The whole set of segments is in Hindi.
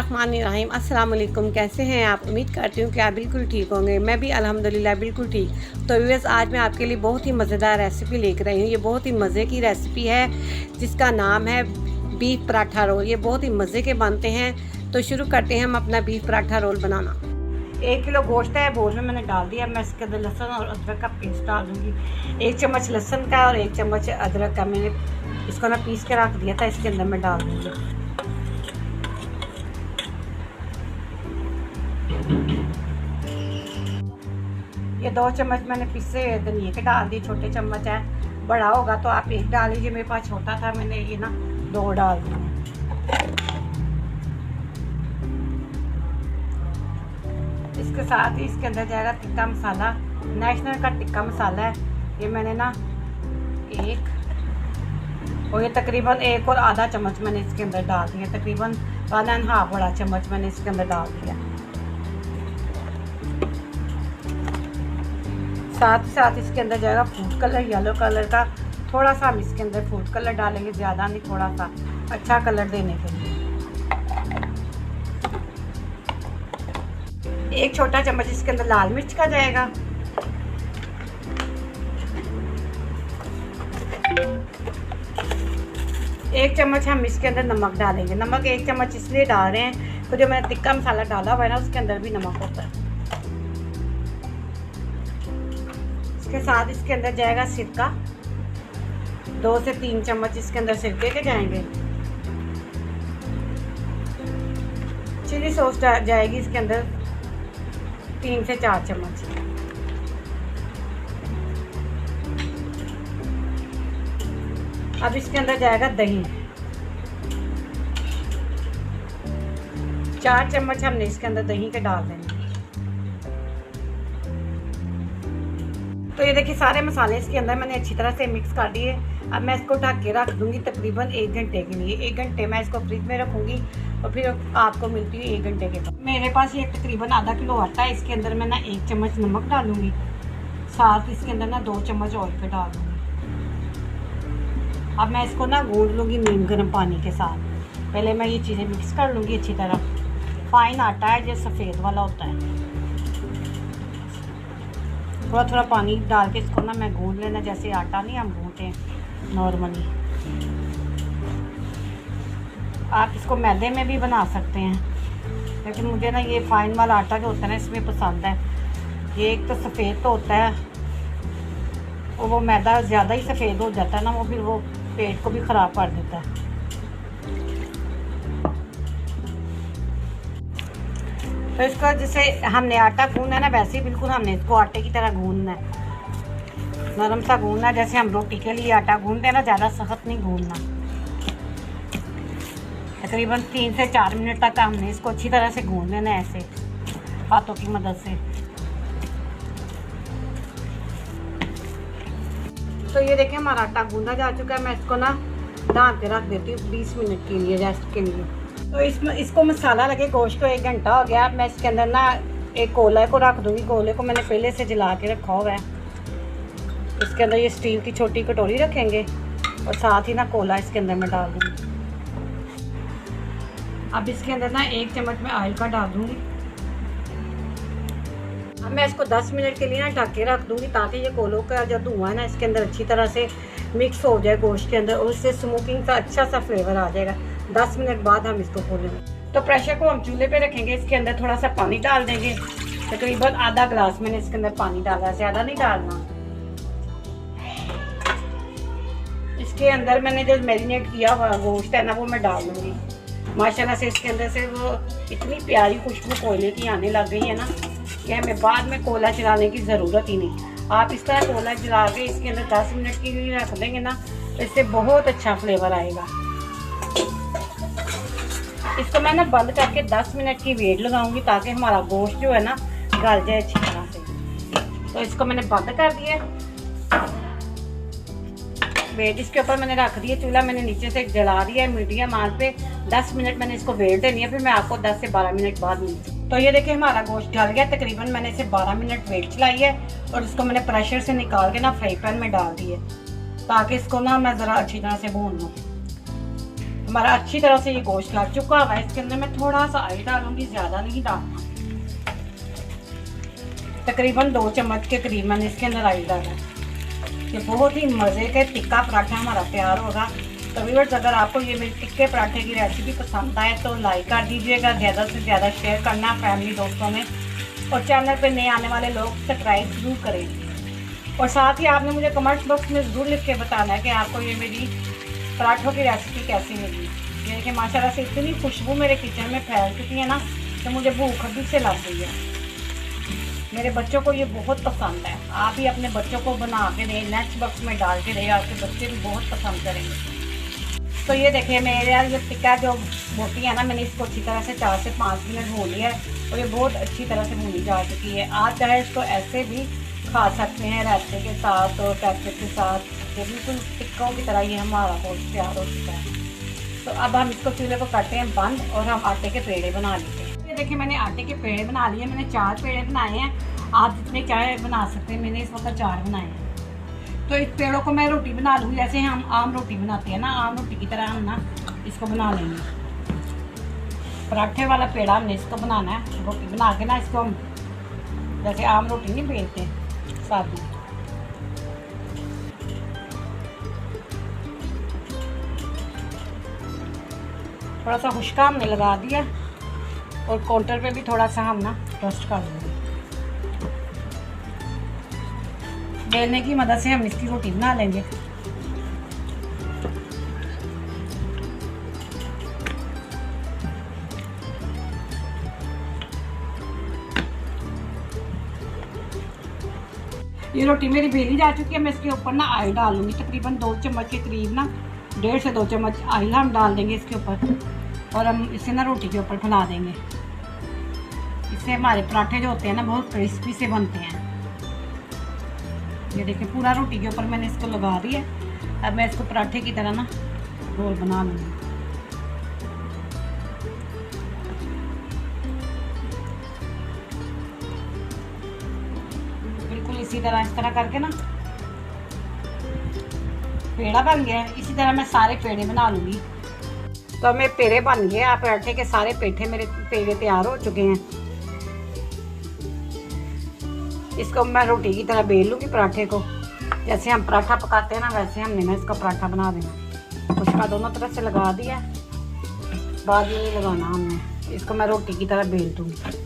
बिस्मिल्लाहिर्रहमानिर्रहीम। अस्सलाम वालेकुम। कैसे हैं आप? उम्मीद करती हूँ कि आप बिल्कुल ठीक होंगे। मैं भी अल्हम्दुलिल्लाह बिल्कुल ठीक। तो व्यूअर्स, आज मैं आपके लिए बहुत ही मज़ेदार रेसिपी लेकर आई हूँ। ये बहुत ही मज़े की रेसिपी है जिसका नाम है बीफ पराठा रोल। ये बहुत ही मज़े के बनते हैं। तो शुरू करते हैं हम अपना बीफ पराठा रोल बनाना। 1 किलो गोश्त है, बोल में मैंने डाल दिया। मैं इसके अंदर लहसुन और अदरक का पेस्ट डाल दूँगी। 1 चम्मच लहसुन का और 1 चम्मच अदरक का मैंने इसको ना पीस के रख दिया था, इसके अंदर मैं डाल दूँगी। ये 2 चम्मच मैंने पिसे धनिए के डाल दी, छोटे चम्मच है। बड़ा होगा तो आप 1 डाल लीजिए, मेरे पास छोटा था, मैंने ये ना 2 डाल दिए। इसके साथ ही इसके अंदर जाएगा टिक्का मसाला, नेशनल का टिक्का मसाला है। ये मैंने ना 1 और ये तकरीबन 1 और आधा चम्मच मैंने इसके अंदर डाल दिया। तकरीबन 1.5 बड़ा चम्मच मैंने इसके अंदर डाल दिया। साथ ही साथ इसके अंदर जाएगा फूड कलर, येलो कलर का। थोड़ा सा हम इसके अंदर फूड कलर डालेंगे, ज़्यादा नहीं, थोड़ा सा अच्छा कलर देने के लिए। 1 छोटा चम्मच इसके अंदर लाल मिर्च का जाएगा। एक चम्मच हम इसके अंदर नमक डालेंगे। नमक 1 चम्मच इसलिए डाल रहे हैं तो जो मैंने टिक्का मसाला डाला हुआ है ना, उसके अंदर भी नमक होता है। इसके साथ इसके अंदर जाएगा सिरका, 2 से 3 चम्मच इसके अंदर सिरके के जाएंगे। चिली सॉस जाएगी इसके अंदर 3 से 4 चम्मच। अब इसके अंदर जाएगा दही, 4 चम्मच हमने इसके अंदर दही के डाल देंगे। तो ये देखिए सारे मसाले इसके अंदर मैंने अच्छी तरह से मिक्स कर दिए। अब मैं इसको ढक के रख दूंगी तकरीबन 1 घंटे के लिए। 1 घंटे मैं इसको फ्रिज में रखूंगी और फिर आपको मिलती है 1 घंटे के बाद। मेरे पास ये तकरीबन आधा किलो आटा है। इसके अंदर मैं ना 1 चम्मच नमक डालूंगी, साथ इसके अंदर ना 2 चम्मच ऑयल के डाल दूँगी। अब मैं इसको ना गूंद लूँगी नीम गर्म पानी के साथ। पहले मैं ये चीज़ें मिक्स कर लूँगी अच्छी तरह। फाइन आटा है जो सफ़ेद वाला होता है। थोड़ा थोड़ा पानी डाल के इसको ना मैं गूंद लेना, जैसे आटा नहीं हम गूंदते हैं नॉर्मली। आप इसको मैदे में भी बना सकते हैं, लेकिन मुझे ना ये फाइन वाला आटा जो होता है ना इसमें पसंद है। ये एक तो सफ़ेद तो होता है और वो मैदा ज़्यादा ही सफ़ेद हो जाता है ना, वो फिर वो पेट को भी ख़राब कर देता है। तो इसको जैसे हमने आटा गूंदना है ना, वैसे ही बिल्कुल हमने इसको आटे की तरह गूंदना है, नरम सा गूंदना है। जैसे हम रोटी के लिए आटा गूंदते हैं ना, ज़्यादा सख्त नहीं गूंदना। तकरीबन 3 से 4 मिनट तक हमने इसको अच्छी तरह से गूंद लेना है, ऐसे हाथों की मदद से। तो ये देखिए हमारा आटा गूंदा जा चुका है। मैं इसको ना ढाँक के रख देती हूँ 20 मिनट के लिए, रेस्ट के लिए। तो इसमें इसको मसाला लगे गोश्त को 1 घंटा हो गया। मैं इसके अंदर ना एक कोले को रख दूँगी। कोले को मैंने पहले से जला के रखा हुआ है। इसके अंदर ये स्टील की छोटी कटोरी रखेंगे और साथ ही ना कोला इसके अंदर मैं डाल दूँगी। अब इसके अंदर ना 1 चम्मच मैं ऑयल का डाल दूँगी। अब मैं इसको 10 मिनट के लिए ना ढक के रख दूँगी, ताकि ये कोलों का जो धुआं है ना इसके अंदर अच्छी तरह से मिक्स हो जाए गोश्त के अंदर और उससे स्मोकिंग का अच्छा सा फ्लेवर आ जाएगा। 10 मिनट बाद हम इसको खोलेंगे। तो प्रेशर को हम चूल्हे पे रखेंगे। इसके अंदर थोड़ा सा पानी डाल देंगे, तकरीबन आधा गिलास मैंने इसके अंदर पानी डाला, ज़्यादा नहीं डालना। इसके अंदर मैंने जो मैरिनेट किया हुआ गोश्त है ना, वो मैं डाल दूँगी। माशाल्लाह से इसके अंदर से वो इतनी प्यारी खुशबू कोयले की आने लग गई है ना कि हमें बाद में कोयला जलाने की ज़रूरत ही नहीं। आप इस तरह कोयला जला के इसके अंदर 10 मिनट के लिए रख देंगे ना, तो इससे बहुत अच्छा फ्लेवर आएगा। इसको मैं ना बंद करके 10 मिनट की वेट लगाऊंगी, ताकि हमारा गोश्त जो है ना गल जाए अच्छी तरह से। तो इसको मैंने बंद कर दिया। वेट इसके ऊपर मैंने रख दिया। चूल्हा मैंने नीचे से जला दिया है मीडियम आंच पे। 10 मिनट मैंने इसको वेट देनी है, फिर मैं आपको 10 से 12 मिनट बाद मिलती हूँ। तो ये देखिए हमारा गोश्त गल गया। तकरीबन मैंने इसे 12 मिनट वेट चलाई है और इसको मैंने प्रेशर से निकाल के ना फ्राई पैन में डाल दिए, ताकि इसको ना मैं ज़रा अच्छी तरह से भून लूँ। हमारा अच्छी तरह से ये गोश्त लग चुका हुआ है। इसके अंदर मैं थोड़ा सा ऑयल डालूंगी, ज़्यादा नहीं डालना। तकरीबन 2 चम्मच के करीब मैंने इसके अंदर ऑयल डाला है। ये बहुत ही मज़े का टिक्का पराठा हमारा तैयार होगा। तो व्यूअर्स, अगर आपको ये मेरे टिक्के पराठे की रेसिपी पसंद आए तो लाइक कर दीजिएगा, ज़्यादा से ज़्यादा शेयर करना फैमिली दोस्तों में, और चैनल पे नए आने वाले लोग सब्सक्राइब जरूर करें। और साथ ही आपने मुझे कमेंट्स बॉक्स में ज़रूर लिख के बताना है कि आपको ये मेरी पराठों की रेसिपी कैसी लगी। ये कि माशाल्लाह से इतनी खुशबू मेरे किचन में फैल चुकी है ना, तो मुझे भूख भी से लग गई है। मेरे बच्चों को ये बहुत पसंद है। आप भी अपने बच्चों को बना के दें, लंच बॉक्स में डाल के दें, आपके बच्चे भी बहुत पसंद करेंगे। तो ये देखिए मेरे ये टिक्का जो बोटी है ना, मैंने इसको अच्छी तरह से 4 से 5 मिनट भून लिया है और ये बहुत अच्छी तरह से भूनी जा चुकी है। आप चाहे इसको ऐसे भी खा सकते हैं, रायते के साथ और कैचअप के साथ। ये बिल्कुल टिक्कों की तरह ये हमारा गोश्त तैयार हो चुका है। तो अब हम इसको चूल्हे को करते हैं बंद और हम आटे के पेड़े बना लेते हैं। ये देखिए मैंने आटे के पेड़े बना लिए। मैंने 4 पेड़े बनाए हैं, आप जितने चाहे बना सकते हैं। मैंने इस वक्त 4 बनाए हैं। तो इस पेड़ों को मैं रोटी बना लूँगी, जैसे हम आम रोटी बनाते हैं ना, आम रोटी की तरह हम ना इसको बना लेंगे। पराठे वाला पेड़ा हमने इसको बनाना है। रोटी बना के ना इसको हम जैसे आम रोटी नहीं बेलते सादी। थोड़ा सा खुश्का हमने लगा दिया और काउंटर पे भी थोड़ा सा हम ना रोस्ट कर देंगे। बेलने की मदद से हम इसकी रोटी बना लेंगे। ये रोटी मेरी बेली जा चुकी है। मैं इसके ऊपर ना ऑयल डाल लूँगी, तकरीबन 2 चम्मच के करीब ना, 1.5 से 2 चम्मच ऑयल हम डाल देंगे इसके ऊपर और हम इसे ना रोटी के ऊपर फैला देंगे। इससे हमारे पराठे जो होते हैं ना बहुत क्रिस्पी से बनते हैं। ये देखिए पूरा रोटी के ऊपर मैंने इसको लगा दिया। अब मैं इसको पराठे की तरह ना रोल बना लूँगी। बिल्कुल इसी तरह, इस तरह करके ना पेड़ा बन गया है। इसी तरह मैं सारे पेड़े बना लूँगी। तो अब मेरे पेड़े बन गए। आप पराठे के सारे पेठे मेरे पेड़े तैयार हो चुके हैं। इसको मैं रोटी की तरह बेल लूँगी पराठे को। जैसे हम पराठा पकाते हैं ना, वैसे हमने ना इसका पराठा बना देना। उसका दोनों तरफ से लगा दिया, बाद में नहीं लगाना हमने। इसको मैं रोटी की तरह बेल दूँगी।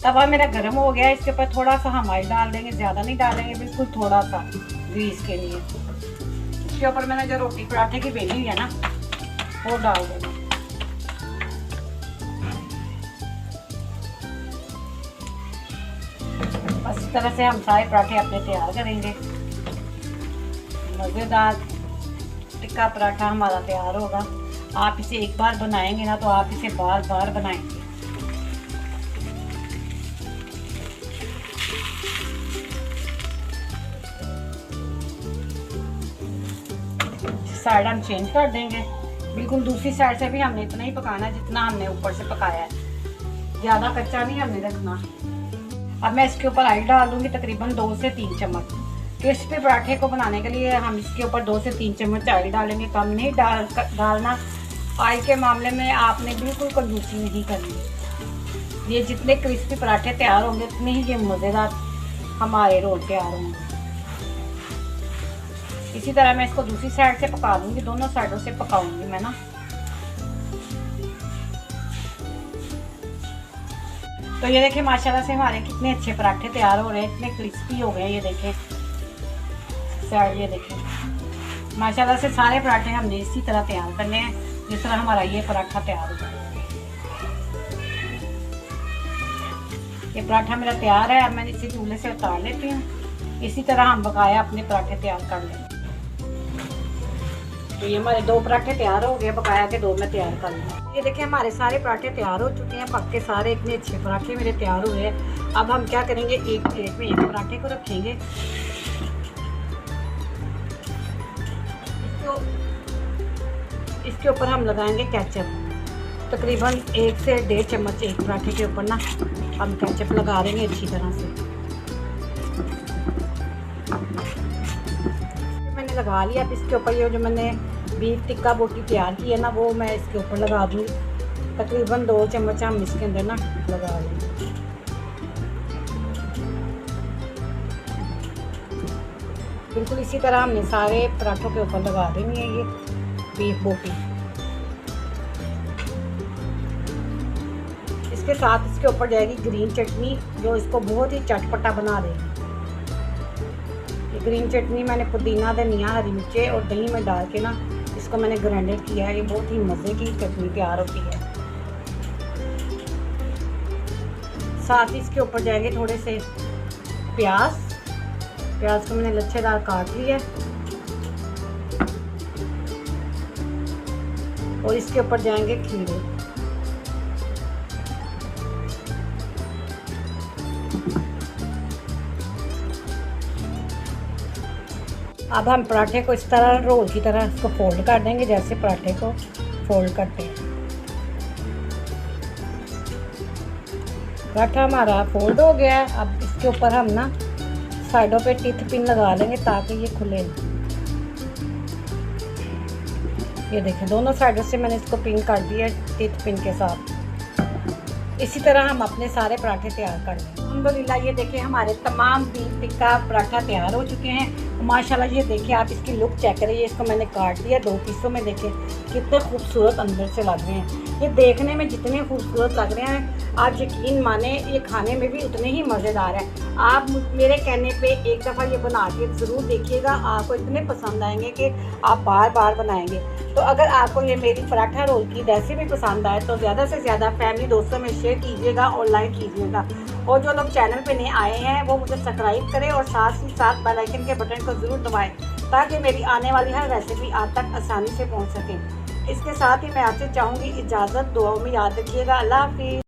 तवा मेरा गर्म हो गया। इसके ऊपर थोड़ा सा हम ऑयल डाल देंगे, ज़्यादा नहीं डालेंगे, बिल्कुल थोड़ा सा ग्रीस के लिए। इसके ऊपर मैंने जो रोटी पराठे की बेली हुई है ना, वो डाल देना। बस इस तरह से हम सारे पराठे अपने तैयार करेंगे। मज़ेदार टिक्का पराठा हमारा तैयार होगा। आप इसे एक बार बनाएंगे ना तो आप इसे बार बार बनाएंगे। साइड हम चेंज कर देंगे। बिल्कुल दूसरी साइड से भी हमने इतना ही पकाना है जितना हमने ऊपर से पकाया है, ज़्यादा कच्चा नहीं हमने रखना। अब मैं इसके ऊपर ऑयल डाल दूँगी, तकरीबन 2 से 3 चम्मच। क्रिस्पी पराठे को बनाने के लिए हम इसके ऊपर 2 से 3 चम्मच ऑयल डालेंगे, कम नहीं डालना। ऑयल के मामले में आपने बिल्कुल कंजूसी नहीं करनी। ये जितने क्रिस्पी पराठे तैयार होंगे उतने ही ये मज़ेदार हमारे रोल तैयार होंगे। इसी तरह मैं इसको दूसरी साइड से पका दूंगी, दोनों साइडों से पकाऊंगी मैं ना। तो ये देखिए माशाल्लाह से हमारे कितने अच्छे पराठे तैयार हो रहे हैं, इतने क्रिस्पी हो गए। ये देखें साइड, ये देखें माशाल्लाह से सारे पराठे हमने इसी तरह तैयार करने हैं जिस तरह हमारा ये पराठा तैयार हो जाए। ये पराठा मेरा तैयार है। अब मैं इसी चूल्हे से उतार लेती हूँ। इसी तरह हम बकाया अपने पराठे तैयार कर लेंगे। तो ये हमारे 2 पराठे तैयार हो गए, बकाया के 2 मैं तैयार कर लूँगी। ये देखिए हमारे सारे पराठे तैयार हो चुके हैं, पक्के सारे इतने अच्छे पराठे मेरे तैयार हुए हैं। अब हम क्या करेंगे, एक प्लेट में एक पराठे को रखेंगे। इसके ऊपर हम लगाएंगे केचप। तकरीबन 1 से 1.5 चम्मच एक पराठे के ऊपर ना हम केचप लगा देंगे अच्छी तरह से। मैंने लगा लिया। अब इसके ऊपर ये जो मैंने बीफ टिक्का बोटी तैयार की है ना, वो मैं इसके ऊपर लगा दूँ। तकरीबन 2 चम्मच हम इसके अंदर ना लगा लेंगे। बिल्कुल इसी तरह हमने सारे पराठों के ऊपर लगा देनी है ये बीफ बोटी। इसके साथ इसके ऊपर जाएगी ग्रीन चटनी, जो इसको बहुत ही चटपटा बना देगी। ये ग्रीन चटनी मैंने पुदीना, धनिया, हरी मिर्चें और दही में डाल के ना इसको मैंने ग्राइंड किया है। ये बहुत ही मज़े की चटनी तैयार होती है। साथ ही इसके ऊपर जाएंगे थोड़े से प्याज को मैंने लच्छेदार काट लिया है। और इसके ऊपर जाएंगे खीरे। अब हम पराठे को इस तरह रोल की तरह इसको फोल्ड कर देंगे, जैसे पराठे को फोल्ड करते हैं। पराठा हमारा फोल्ड हो गया है। अब इसके ऊपर हम ना साइडों पे टिथ पिन लगा लेंगे ताकि ये खुले। ये देखें, दोनों साइडों से मैंने इसको पिन कर दिया टिथ पिन के साथ। इसी तरह हम अपने सारे पराठे तैयार कर लेंगे। अल्हम्दुलिल्लाह ये देखिए हमारे तमाम बीफ टिक्का पराठा तैयार हो चुके हैं। माशाल्लाह ये देखिए, आप इसकी लुक चेक करिए। इसको मैंने काट दिया 2 पीसों में। देखिए कितने खूबसूरत अंदर से लग रहे हैं। ये देखने में जितने खूबसूरत लग रहे हैं, आप यकीन माने ये खाने में भी उतने ही मज़ेदार है। आप मेरे कहने पे एक दफ़ा ये बना के ज़रूर देखिएगा, आपको इतने पसंद आएंगे कि आप बार बार बनाएंगे। तो अगर आपको ये मेरी पराठा रोल की रेसिपी पसंद आए तो ज़्यादा से ज़्यादा फैमिली दोस्तों में शेयर कीजिएगा और लाइक कीजिएगा। और जो लोग चैनल पे नए आए हैं वो मुझे सब्सक्राइब करें और साथ ही साथ बेल आइकन के बटन को ज़रूर दबाएं ताकि मेरी आने वाली हर रेसिपी आप तक आसानी से पहुंच सके। इसके साथ ही मैं आपसे चाहूँगी इजाज़त। दुआओं में याद रखिएगा। अल्लाह हाफिज़।